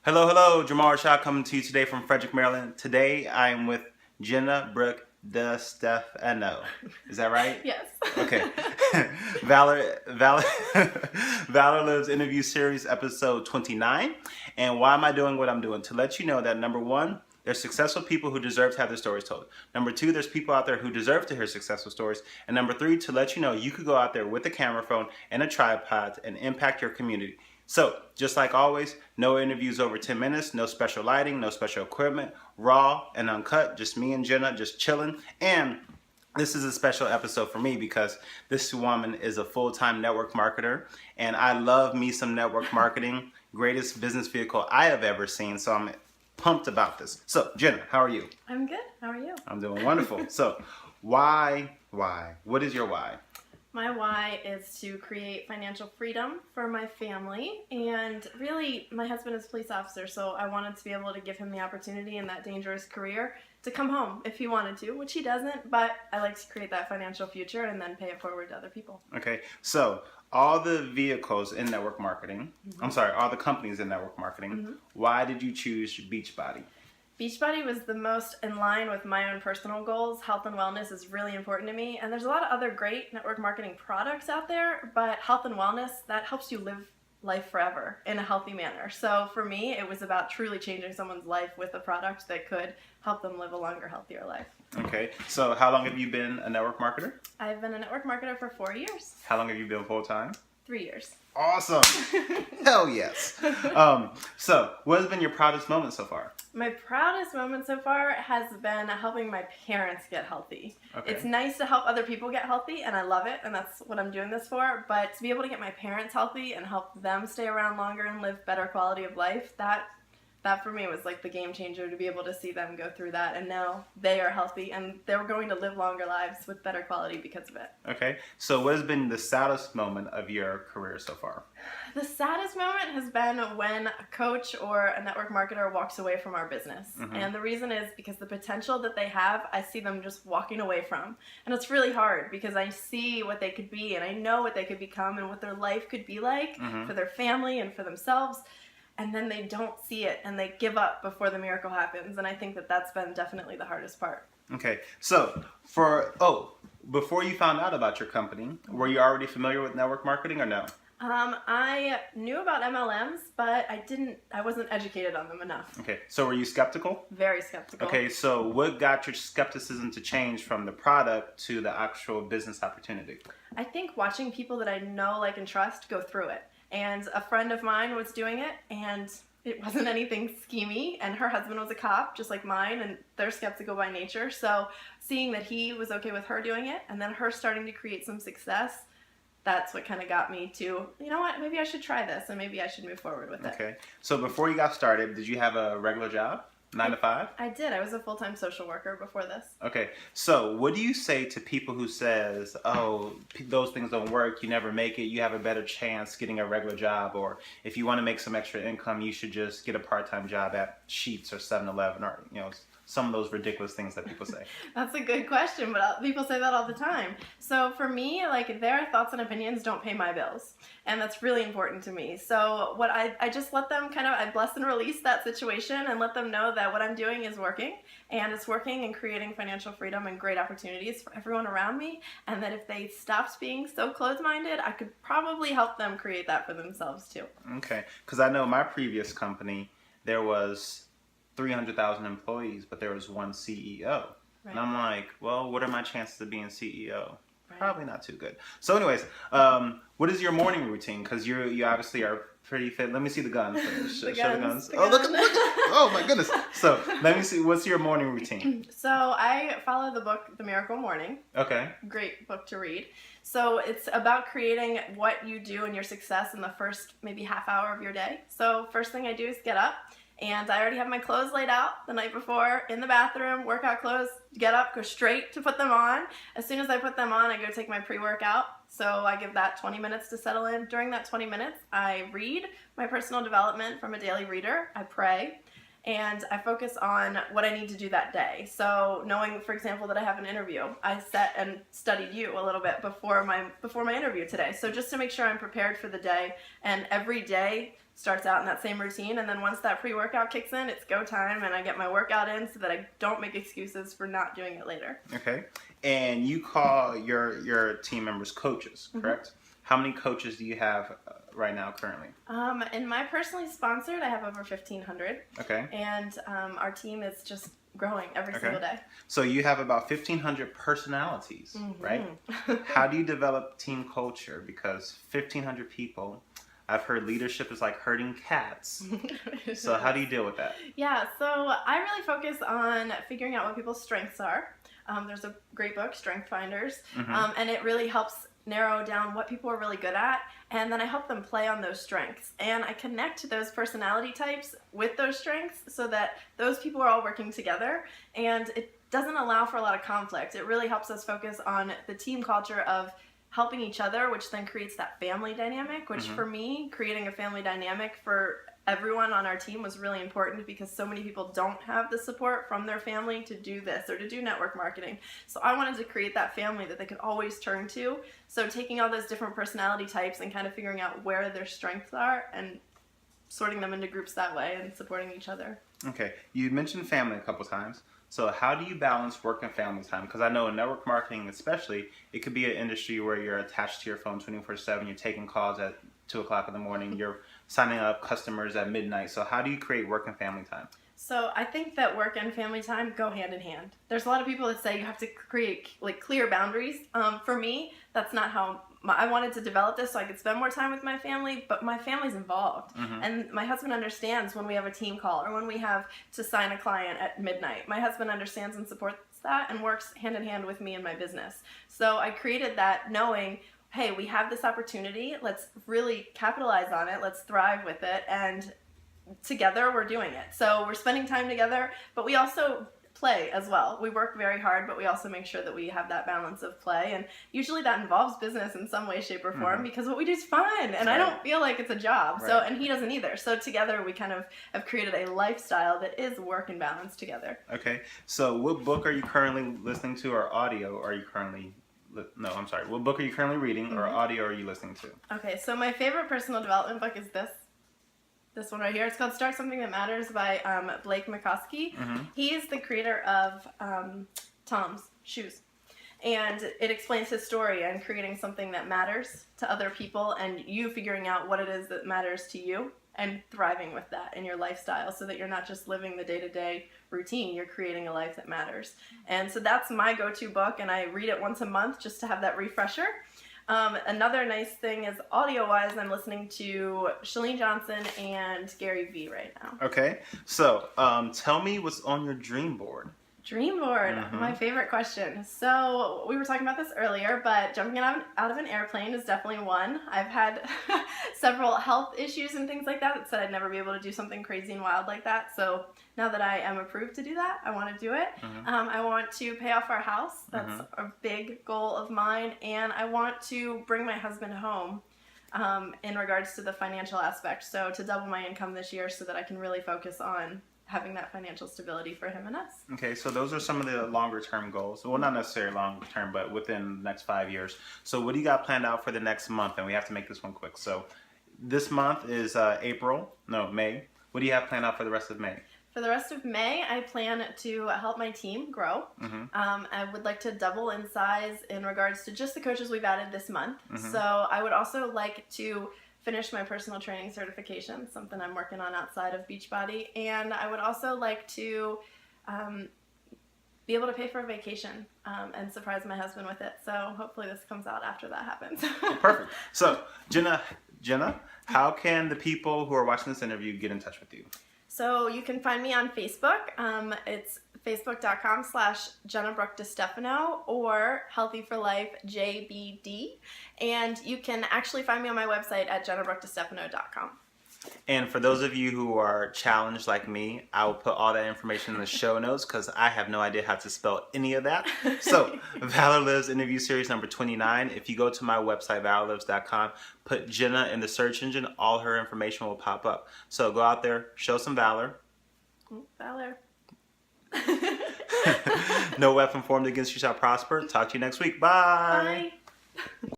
Hello, Jamal Rashad coming to you today from Frederick, Maryland. Today I am with Jenna-Brooke Destefano. Is that right? Yes. Okay. ValorLives interview series episode 29. And why am I doing what I'm doing? To let you know that number one, there's successful people who deserve to have their stories told. Number two, there's people out there who deserve to hear successful stories. And number three, to let you know you could go out there with a camera phone and a tripod and impact your community. So, just like always, no interviews over 10 minutes, no special lighting, no special equipment, raw and uncut, just me and Jenna just chilling. And this is a special episode for me because this woman is a full-time network marketer, and I love me some network marketing, greatest business vehicle I have ever seen, so I'm pumped about this. So, Jenna, how are you? I'm good. How are you? I'm doing wonderful. So, why? What is your why? My why is to create financial freedom for my family, and really my husband is a police officer, so I wanted to be able to give him the opportunity in that dangerous career to come home if he wanted to, which he doesn't, but I like to create that financial future and then pay it forward to other people. Okay, so all the vehicles in network marketing, all the companies in network marketing, why did you choose Beachbody? Beachbody was the most in line with my own personal goals. Health and wellness is really important to me, and there's a lot of other great network marketing products out there, but health and wellness, that helps you live life forever in a healthy manner. So for me, it was about truly changing someone's life with a product that could help them live a longer, healthier life. Okay, so how long have you been a network marketer? I've been a network marketer for 4 years. How long have you been full-time? 3 years. Awesome. Hell yes. So what has been your proudest moment so far? My proudest moment so far has been helping my parents get healthy. Okay. It's nice to help other people get healthy, and I love it, and that's what I'm doing this for, but to be able to get my parents healthy and help them stay around longer and live better quality of life, that for me was like the game changer, to be able to see them go through that, and now they are healthy and they're going to live longer lives with better quality because of it. Okay, so what has been the saddest moment of your career so far? The saddest moment has been when a coach or a network marketer walks away from our business. And the reason is because the potential that they have, I see them just walking away from. And it's really hard because I see what they could be and I know what they could become and what their life could be like for their family and for themselves. And then they don't see it and they give up before the miracle happens. And I think that that's been definitely the hardest part. Okay, so before you found out about your company, were you already familiar with network marketing or no? I knew about MLMs, but I wasn't educated on them enough. Okay, so were you skeptical? Very skeptical. Okay, so what got your skepticism to change from the product to the actual business opportunity? I think watching people that I know, like, and trust go through it. And a friend of mine was doing it, and it wasn't anything schemy, and her husband was a cop, just like mine, and they're skeptical by nature. So seeing that he was okay with her doing it, and then her starting to create some success, that's what kind of got me to, you know what, maybe I should try this, and maybe I should move forward with it. Okay, so before you got started, did you have a regular job? 9 to 5? I did. I was a full-time social worker before this. Okay, so what do you say to people who says, oh, those things don't work, you never make it, you have a better chance getting a regular job, or if you want to make some extra income, you should just get a part-time job at Sheetz or 7-Eleven, or, you know, some of those ridiculous things that people say? That's a good question, but people say that all the time. So for me, like, their thoughts and opinions don't pay my bills, and that's really important to me. So what I just let them I bless and release that situation and let them know that what I'm doing is working, and it's working and creating financial freedom and great opportunities for everyone around me, and that if they stopped being so closed-minded, I could probably help them create that for themselves too. Okay, because I know my previous company, there was 300,000 employees, but there was one CEO. Right. And I'm like, well, what are my chances of being CEO? Right. Probably not too good. So anyways, what is your morning routine? Because you obviously are pretty fit. Let me see the guns. Show the guns. Oh, look. Oh, my goodness. So let me see. What's your morning routine? So I follow the book, The Miracle Morning. Okay. Great book to read. So it's about creating what you do and your success in the first maybe half hour of your day. So first thing I do is get up. And I already have my clothes laid out the night before in the bathroom, workout clothes, get up, go straight to put them on. As soon as I put them on, I go take my pre-workout. So I give that 20 minutes to settle in. During that 20 minutes, I read my personal development from a daily reader. I pray. And I focus on what I need to do that day. So knowing, for example, that I have an interview, I sat and studied you a little bit before my interview today. So just to make sure I'm prepared for the day, and every day starts out in that same routine, and then once that pre-workout kicks in, it's go time, and I get my workout in so that I don't make excuses for not doing it later. Okay. And you call your team members coaches, correct? How many coaches do you have right now currently? In my personally sponsored, I have over 1,500. Okay. And our team is just growing every single day. So you have about 1,500 personalities, right? How do you develop team culture? Because 1,500 people, I've heard leadership is like herding cats. So how do you deal with that? Yeah, so I really focus on figuring out what people's strengths are. There's a great book, Strength Finders, and it really helps narrow down what people are really good at, and then I help them play on those strengths. And I connect those personality types with those strengths so that those people are all working together, and it doesn't allow for a lot of conflict. It really helps us focus on the team culture of helping each other, which then creates that family dynamic, which for me, creating a family dynamic for everyone on our team was really important because so many people don't have the support from their family to do this or to do network marketing. So I wanted to create that family that they could always turn to. So taking all those different personality types and kind of figuring out where their strengths are and sorting them into groups that way and supporting each other. Okay, you mentioned family a couple times. So how do you balance work and family time? Because I know in network marketing especially, it could be an industry where you're attached to your phone 24/7, you're taking calls at 2 o'clock in the morning, you're signing up customers at midnight. So how do you create work and family time? So I think that work and family time go hand in hand. There's a lot of people that say you have to create like clear boundaries. For me, that's not how I wanted to develop this so I could spend more time with my family, but my family's involved. And my husband understands when we have a team call or when we have to sign a client at midnight. My husband understands and supports that and works hand in hand with me in my business. So I created that knowing, hey, we have this opportunity, let's really capitalize on it, let's thrive with it, and together we're doing it. So we're spending time together, but we also play as well. We work very hard, but we also make sure that we have that balance of play, and usually that involves business in some way, shape, or form because what we do is fun, and I don't feel like it's a job. So, and he doesn't either. So together we kind of have created a lifestyle that is work and balance together. Okay, so what book are you currently listening to, or audio are you currently what book are you currently reading, or audio are you listening to? Okay, so my favorite personal development book is this one right here. It's called Start Something That Matters by Blake McCoskey. He is the creator of Tom's Shoes. And it explains his story and creating something that matters to other people and you figuring out what it is that matters to you and thriving with that in your lifestyle so that you're not just living the day-to-day routine, you're creating a life that matters. And so that's my go-to book, and I read it once a month just to have that refresher. Another nice thing is audio-wise, I'm listening to Chalene Johnson and Gary Vee right now. Okay, so tell me what's on your dream board. Dream board, my favorite question. So we were talking about this earlier, but jumping out of an airplane is definitely one. I've had several health issues and things like that said I'd never be able to do something crazy and wild like that. So now that I am approved to do that, I want to do it. I want to pay off our house. That's a big goal of mine. And I want to bring my husband home in regards to the financial aspect. So to double my income this year so that I can really focus on having that financial stability for him and us. Okay, so those are some of the longer term goals. Well, not necessarily long term, but within the next 5 years. So what do you got planned out for the next month? And we have to make this one quick. So this month is May. What do you have planned out for the rest of May? For the rest of May, I plan to help my team grow. I would like to double in size in regards to just the coaches we've added this month. So I would also like to finish my personal training certification, something I'm working on outside of Beachbody. And I would also like to be able to pay for a vacation and surprise my husband with it. So hopefully this comes out after that happens. Perfect. So Jenna, how can the people who are watching this interview get in touch with you? So you can find me on Facebook. It's facebook.com/Jenna-Brooke Destefano or Healthy for Life JBD. And you can actually find me on my website at JennaBrookeDestefano.com. And for those of you who are challenged like me, I will put all that information in the show notes because I have no idea how to spell any of that. So ValorLives interview series number 29. If you go to my website, ValorLives.com, put Jenna in the search engine, all her information will pop up. So go out there, show some valor. Valor. No weapon formed against you shall prosper. Talk to you next week. Bye. Bye.